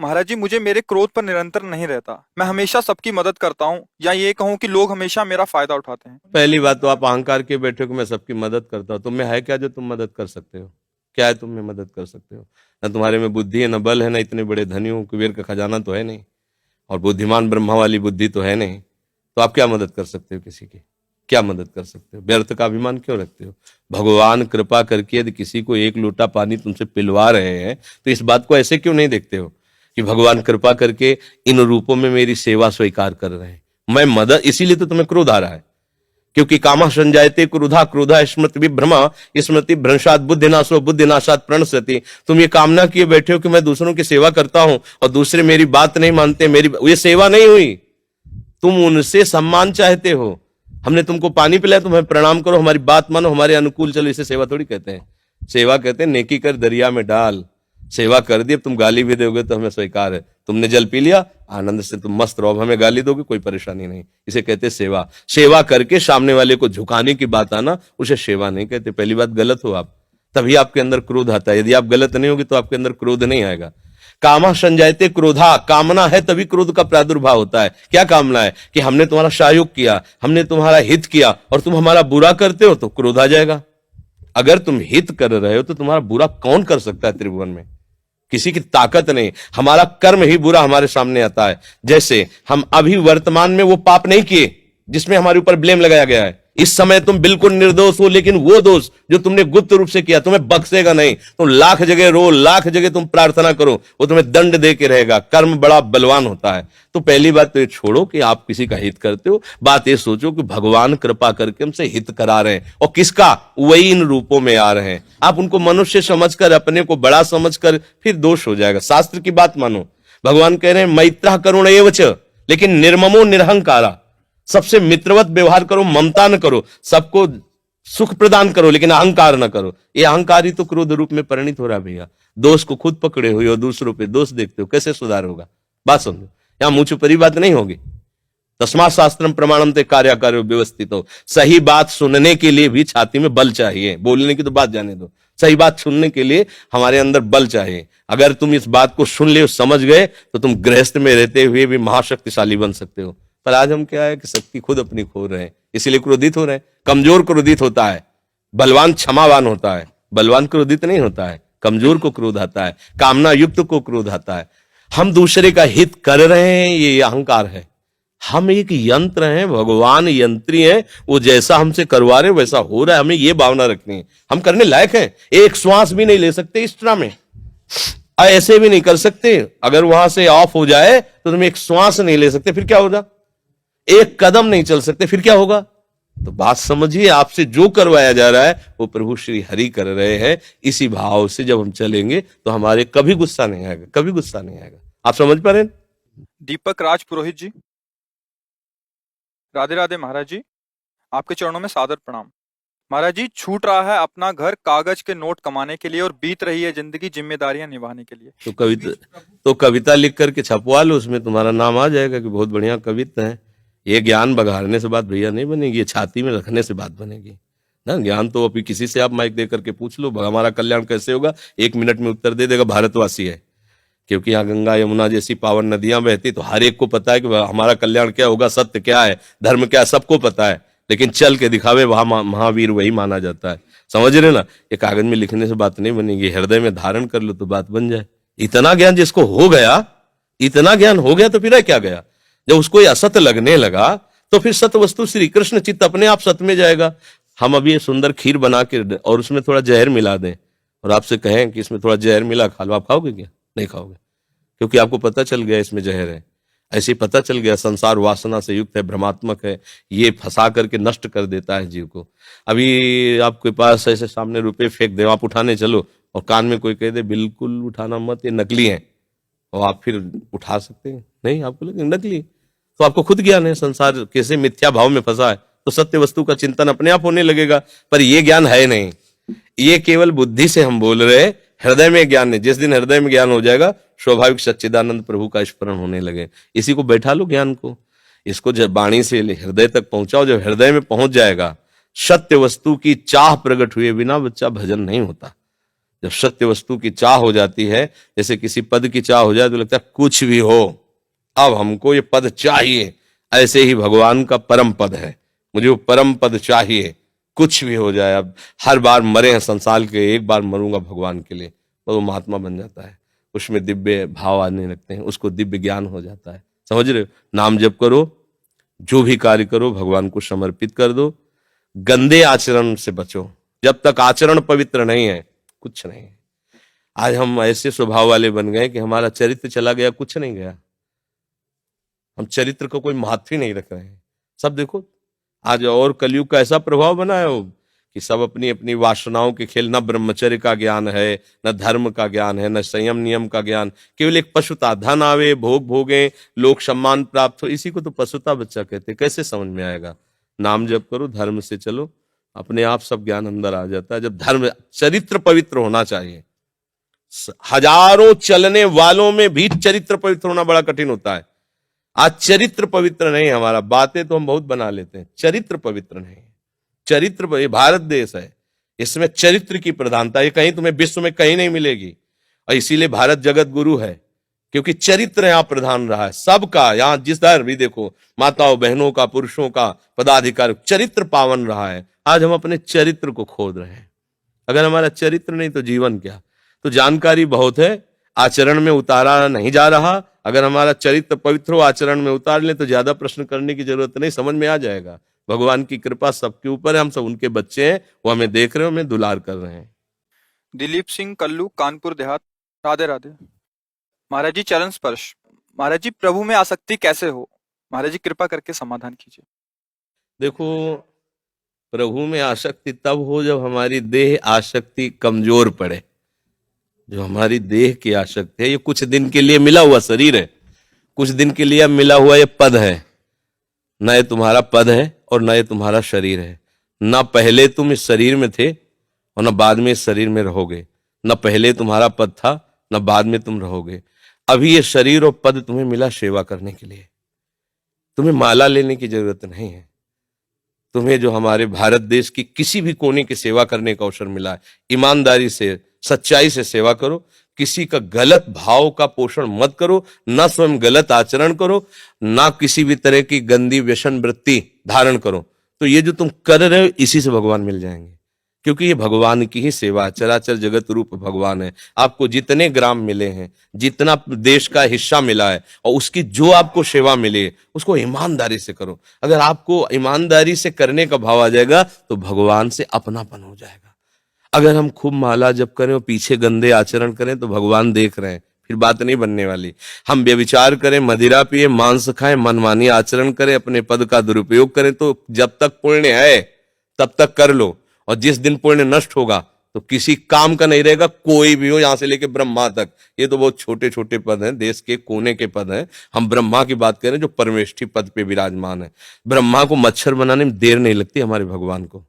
महाराज जी, मुझे मेरे क्रोध पर निरंतर नहीं रहता। मैं हमेशा सबकी मदद करता हूँ, या ये कहूँ कि लोग हमेशा मेरा फायदा उठाते हैं। पहली बात तो आप अहंकार के बैठे हो कि मैं सबकी मदद करता हूँ। तुम में है क्या जो तुम मदद कर सकते हो? क्या है तुम में मदद कर सकते हो? ना तुम्हारे में बुद्धि है, ना बल है, ना इतने बड़े धनी हो, कुबेर का खजाना तो है नहीं, और बुद्धिमान ब्रह्मा वाली बुद्धि तो है नहीं। तो आप क्या मदद कर सकते हो किसी की? क्या मदद कर सकते हो? व्यर्थ का अभिमान क्यों रखते हो? भगवान कृपा करके यदि किसी को एक लोटा पानी तुमसे पिलवा रहे हैं तो इस बात को ऐसे क्यों नहीं देखते हो कि भगवान कृपा करके इन रूपों में मेरी सेवा स्वीकार कर रहे हैं, मैं मदद। इसीलिए तो तुम्हें क्रोध आ रहा है, क्योंकि कामा संजायते क्रोधा, क्रोधा स्मृति विभ्रमा, स्मृति भ्रंशात बुद्धिनाशो, बुद्धिनाशात प्रणश्यति। तुम ये कामना किए बैठे हो कि मैं दूसरों की सेवा करता हूं और दूसरे मेरी बात नहीं मानते, मेरी ये सेवा नहीं हुई। तुम उनसे सम्मान चाहते हो। हमने तुमको पानी पिलाया, तुम्हें प्रणाम करो, हमारी बात मानो, हमारे अनुकूल चलो। इसे सेवा थोड़ी कहते हैं। सेवा कहते हैं नेकी कर दरिया में डाल। सेवा कर दी, अब तुम गाली भी दोगे तो हमें स्वीकार है। तुमने जल पी लिया, आनंद से तुम मस्त रहो, हमें गाली दोगे कोई परेशानी नहीं। इसे कहते सेवा। सेवा करके सामने वाले को झुकाने की बात आना, उसे सेवा नहीं कहते। पहली बात, गलत हो आप, तभी आपके अंदर क्रोध आता है। यदि आप गलत नहीं होगे तो आपके अंदर क्रोध नहीं आएगा। कामा संजायते क्रोधा, कामना है तभी क्रोध का प्रादुर्भाव होता है। क्या कामना है? कि हमने तुम्हारा सहयोग किया, हमने तुम्हारा हित किया और तुम हमारा बुरा करते हो तो क्रोध आ जाएगा। अगर तुम हित कर रहे हो तो तुम्हारा बुरा कौन कर सकता है त्रिभुवन में? किसी की ताकत नहीं। हमारा कर्म ही बुरा हमारे सामने आता है। जैसे हम अभी वर्तमान में वो पाप नहीं किए जिसमें हमारे ऊपर ब्लेम लगाया गया है। इस समय तुम बिल्कुल निर्दोष हो, लेकिन वो दोष जो तुमने गुप्त रूप से किया तुम्हें बख्शेगा नहीं। तुम लाख जगह रो, लाख जगह तुम प्रार्थना करो, वो तुम्हें दंड दे के रहेगा। कर्म बड़ा बलवान होता है। तो पहली बात तो ये छोड़ो कि आप किसी का हित करते हो। बात ये सोचो कि भगवान कृपा करके हमसे हित करा रहे हैं, और किसका? वही इन रूपों में आ रहे हैं। आप उनको मनुष्य समझकर, अपने को बड़ा समझकर, फिर दोष हो जाएगा। शास्त्र की बात मानो। भगवान कह रहे हैं मैत्रः करुण एवच, लेकिन निर्ममो निरहंकारा। सबसे मित्रवत व्यवहार करो, ममता न करो, सबको सुख प्रदान करो, लेकिन अहंकार न करो। ये अहंकार ही तो क्रोध रूप में परिणित हो रहा है भैया। दोष को खुद पकड़े हुए हो, दूसरों पे दोष देखते हो, कैसे सुधार होगा? बात समझो, यहां मुंह छुपरी बात नहीं होगी। तस्मात् शास्त्रम प्रमाणम ते कार्याकार्यो व्यवस्थित हो। सही बात सुनने के लिए भी छाती में बल चाहिए। बोलने की तो बात जाने दो, सही बात सुनने के लिए हमारे अंदर बल चाहिए। अगर तुम इस बात को सुन ले, समझ गए, तो तुम गृहस्थ में रहते हुए भी महाशक्तिशाली बन सकते हो। पर आज हम क्या है कि शक्ति खुद अपनी खो रहे हैं, इसीलिए क्रोधित हो रहे हैं। कमजोर क्रोधित होता है, बलवान क्षमावान होता है। बलवान क्रोधित नहीं होता है, कमजोर को क्रोध आता है, कामना युक्त को क्रोध आता है। हम दूसरे का हित कर रहे हैं, ये अहंकार है। हम एक यंत्र हैं, भगवान यंत्री है, वो जैसा हमसे करवा रहे वैसा हो रहा है। हमें ये भावना रखनी है, हम करने लायक हैं। एक श्वास भी नहीं ले सकते इस तरह में, ऐसे भी नहीं कर सकते। अगर वहां से ऑफ हो जाए तो तुम एक श्वास नहीं ले सकते, फिर क्या होगा? एक कदम नहीं चल सकते, फिर क्या होगा? तो बात समझिए, आपसे जो करवाया जा रहा है वो प्रभु श्री हरि कर रहे हैं। इसी भाव से जब हम चलेंगे तो हमारे कभी गुस्सा नहीं आएगा, कभी गुस्सा नहीं आएगा। आप समझ पा रहे हैं? दीपक राज पुरोहित जी, राधे राधे महाराज जी, आपके चरणों में सादर प्रणाम। महाराज जी, छूट रहा है अपना घर कागज के नोट कमाने के लिए, और बीत रही है जिंदगी जिम्मेदारियां निभाने के लिए। तो कविता लिख करके छपवा लो, उसमें तुम्हारा नाम आ जाएगा कि बहुत बढ़िया कविता है। ये ज्ञान बघाड़ने से बात भैया नहीं बनेगी, ये छाती में रखने से बात बनेगी ना। ज्ञान तो अभी किसी से आप माइक दे करके पूछ लो, हमारा कल्याण कैसे होगा, 1 मिनट में उत्तर दे देगा भारतवासी है। क्योंकि यहाँ गंगा यमुना जैसी पावन नदियां बहती, तो हर एक को पता है कि हमारा कल्याण क्या होगा, सत्य क्या है, धर्म क्या है, सबको पता है। लेकिन चल के दिखावे वहां महावीर वही माना जाता है। समझ रहे ना? ये कागज में लिखने से बात नहीं बनेगी, हृदय में धारण कर लो तो बात बन जाए। इतना ज्ञान जिसको हो गया, इतना ज्ञान हो गया तो फिर क्या गया? जब उसको ये असत लगने लगा तो फिर सत वस्तु श्री कृष्ण चित्त अपने आप सत में जाएगा। हम अभी ये सुंदर खीर बना के और उसमें थोड़ा जहर मिला दें और आपसे कहें कि इसमें थोड़ा जहर मिला, खा लो, आप खाओगे क्या? नहीं खाओगे, क्योंकि आपको पता चल गया इसमें जहर है। ऐसे ही पता चल गया संसार वासना से युक्त है, भ्रमात्मक है, ये फंसा करके नष्ट कर देता है जीव को। अभी आपके पास ऐसे सामने रुपए फेंक दे, आप उठाने चलो और कान में कोई कह दे बिल्कुल उठाना मत, ये नकली है, और आप फिर उठा सकते हैं? नहीं, आपको लगे नकली, तो आपको खुद ज्ञान है संसार कैसे मिथ्या भाव में फंसा है, तो सत्य वस्तु का चिंतन अपने आप होने लगेगा। पर ये ज्ञान है नहीं, ये केवल बुद्धि से हम बोल रहे, हृदय में ज्ञान नहीं। जिस दिन हृदय में ज्ञान हो जाएगा, स्वाभाविक सच्चिदानंद प्रभु का स्मरण होने लगे। इसी को बैठा लो ज्ञान को, इसको जब वाणी से हृदय तक पहुंचाओ, जब हृदय में पहुंच जाएगा, सत्य वस्तु की चाह प्रकट हुए बिना बच्चा भजन नहीं होता। जब सत्य वस्तु की चाह हो जाती है, जैसे किसी पद की चाह हो जाए तो लगता है कुछ भी हो, अब हमको ये पद चाहिए। ऐसे ही भगवान का परम पद है, मुझे वो परम पद चाहिए, कुछ भी हो जाए। अब हर बार मरे हैं संसार के, एक बार मरूंगा भगवान के लिए, तो वो महात्मा बन जाता है, उसमें दिव्य भाव आने लगते हैं, उसको दिव्य ज्ञान हो जाता है। समझ रहे हो? नाम जप करो, जो भी कार्य करो भगवान को समर्पित कर दो, गंदे आचरण से बचो। जब तक आचरण पवित्र नहीं है कुछ नहीं है। आज हम ऐसे स्वभाव वाले बन गए कि हमारा चरित्र चला गया, कुछ नहीं गया। हम चरित्र को कोई महत्व ही नहीं रख रहे हैं। सब देखो आज, और कलयुग का ऐसा प्रभाव बना है कि सब अपनी अपनी वासनाओं के खेल, न ब्रह्मचर्य का ज्ञान है, न धर्म का ज्ञान है, न संयम नियम का ज्ञान, केवल एक पशुता, धन आवे, भोग भोगे, लोक सम्मान प्राप्त हो, इसी को तो पशुता बच्चा कहते हैं। कैसे समझ में आएगा? नाम जप करो, धर्म से चलो, अपने आप सब ज्ञान अंदर आ जाता है। जब धर्म, चरित्र पवित्र होना चाहिए। हजारों चलने वालों में भी चरित्र पवित्र होना बड़ा कठिन होता है। आज चरित्र पवित्र नहीं है हमारा, बातें तो हम बहुत बना लेते हैं, चरित्र पवित्र नहीं है। चरित्र, ये भारत देश है, इसमें चरित्र की प्रधानता, ये कहीं तुम्हें विश्व में कहीं नहीं मिलेगी। और इसीलिए भारत जगत गुरु है, क्योंकि चरित्र यहां प्रधान रहा है सबका। यहां जिस दर भी देखो, माताओं बहनों का, पुरुषों का, पदाधिकारी, चरित्र पावन रहा है। आज हम अपने चरित्र को खोद रहे हैं। अगर हमारा चरित्र नहीं तो जीवन क्या? तो जानकारी बहुत है, आचरण में उतारा नहीं जा रहा। अगर हमारा चरित्र पवित्र हो, आचरण में उतार ले तो ज्यादा प्रश्न करने की जरूरत नहीं, समझ में आ जाएगा। भगवान की कृपा सबके ऊपर है, हम सब उनके बच्चे हैं, वो हमें देख रहे हो, हमें दुलार कर रहे हैं। दिलीप सिंह कल्लू, कानपुर देहात। राधे राधे। महाराज जी, चरण स्पर्श। महाराज जी, प्रभु में आसक्ति कैसे हो? महाराज जी, कृपा करके समाधान कीजिए। देखो, प्रभु में आसक्ति तब हो जब हमारी देह आसक्ति कमजोर पड़े। जो हमारी देह की आसक्ति है, ये कुछ दिन के लिए मिला हुआ शरीर है, कुछ दिन के लिए मिला हुआ ये पद है। न ये तुम्हारा पद है और न ये तुम्हारा शरीर है। न पहले तुम इस शरीर में थे और न बाद में इस शरीर में रहोगे। न पहले तुम्हारा पद था, न बाद में तुम रहोगे। अभी ये शरीर और पद तुम्हें मिला सेवा करने के लिए। तुम्हें माला लेने की जरूरत नहीं है। तुम्हें जो हमारे भारत देश की किसी भी कोने की सेवा करने का अवसर मिला है, ईमानदारी से, सच्चाई से सेवा करो। किसी का गलत भाव का पोषण मत करो, ना स्वयं गलत आचरण करो, ना किसी भी तरह की गंदी व्यसन वृत्ति धारण करो। तो ये जो तुम कर रहे हो, इसी से भगवान मिल जाएंगे, क्योंकि ये भगवान की ही सेवा है। चराचर जगत रूप भगवान है। आपको जितने ग्राम मिले हैं, जितना देश का हिस्सा मिला है, और उसकी जो आपको सेवा मिले, उसको ईमानदारी से करो। अगर आपको ईमानदारी से करने का भाव आ जाएगा तो भगवान से अपनापन हो जाएगा। अगर हम खूब माला जप करें और पीछे गंदे आचरण करें तो भगवान देख रहे हैं, फिर बात नहीं बनने वाली। हम व्यभिचार करें, मदिरा पिए, मांस खाएं, मनमानी आचरण करें, अपने पद का दुरुपयोग करें, तो जब तक पुण्य है तब तक कर लो, और जिस दिन पुण्य नष्ट होगा तो किसी काम का नहीं रहेगा। कोई भी हो, यहां से लेके ब्रह्मा तक, ये तो बहुत छोटे छोटे पद हैं, देश के कोने के पद हैं। हम ब्रह्मा की बात करें जो परमेष्ठी पद पे विराजमान है। ब्रह्मा को मच्छर बनाने में देर नहीं लगती, हमारे भगवान को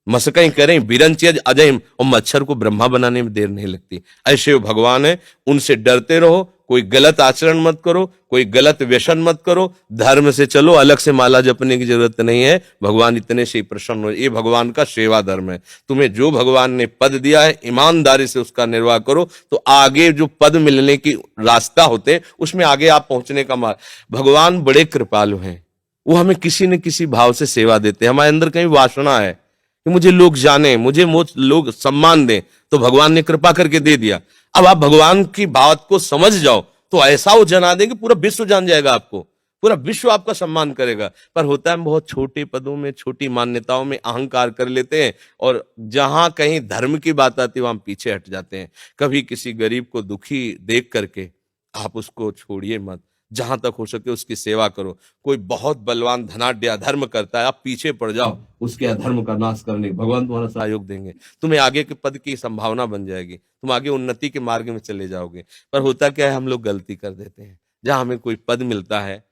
मसकई करें बिरंच अजय, और मच्छर को ब्रह्मा बनाने में देर नहीं लगती। ऐसे वो भगवान है, उनसे डरते रहो। कोई गलत आचरण मत करो, कोई गलत व्यसन मत करो, धर्म से चलो। अलग से माला जपने की जरूरत नहीं है, भगवान इतने से ही प्रसन्न हो। ये भगवान का सेवा धर्म है। तुम्हें जो भगवान ने पद दिया है, ईमानदारी से उसका निर्वाह करो, तो आगे जो पद मिलने की रास्ता होते, उसमें आगे आप पहुंचने का मार्ग। भगवान बड़े कृपालु हैं, वो हमें किसी न किसी भाव से सेवा देते हैं। हमारे अंदर कहीं वासना है कि मुझे लोग जाने, मुझे लोग सम्मान दें, तो भगवान ने कृपा करके दे दिया। अब आप भगवान की बात को समझ जाओ तो ऐसा वो जना देंगे, पूरा विश्व जान जाएगा आपको, पूरा विश्व आपका सम्मान करेगा। पर होता है हम बहुत छोटे पदों में, छोटी मान्यताओं में अहंकार कर लेते हैं, और जहां कहीं धर्म की बात आती है वहां पीछे हट जाते हैं। कभी किसी गरीब को दुखी देख करके आप उसको छोड़िए मत, जहां तक हो सके उसकी सेवा करो। कोई बहुत बलवान धनाढ्य अधर्म करता है, आप पीछे पड़ जाओ उसके अधर्म का नाश करने, भगवान तुम्हारा सहयोग देंगे। तुम्हें आगे के पद की संभावना बन जाएगी, तुम आगे उन्नति के मार्ग में चले जाओगे। पर होता क्या है, हम लोग गलती कर देते हैं। जहां हमें कोई पद मिलता है,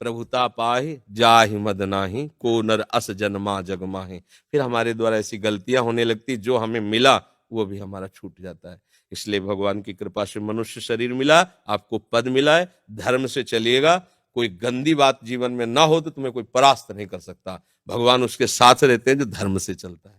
प्रभुता पाहि जाहि मद नाही, को नर अस जन्मा जग माहि, फिर हमारे द्वारा ऐसी गलतियां होने लगती, जो हमें मिला वो भी हमारा छूट जाता है। इसलिए भगवान की कृपा से मनुष्य शरीर मिला, आपको पद मिला है, धर्म से चलिएगा। कोई गंदी बात जीवन में ना हो तो तुम्हें कोई परास्त नहीं कर सकता। भगवान उसके साथ रहते हैं जो धर्म से चलता है।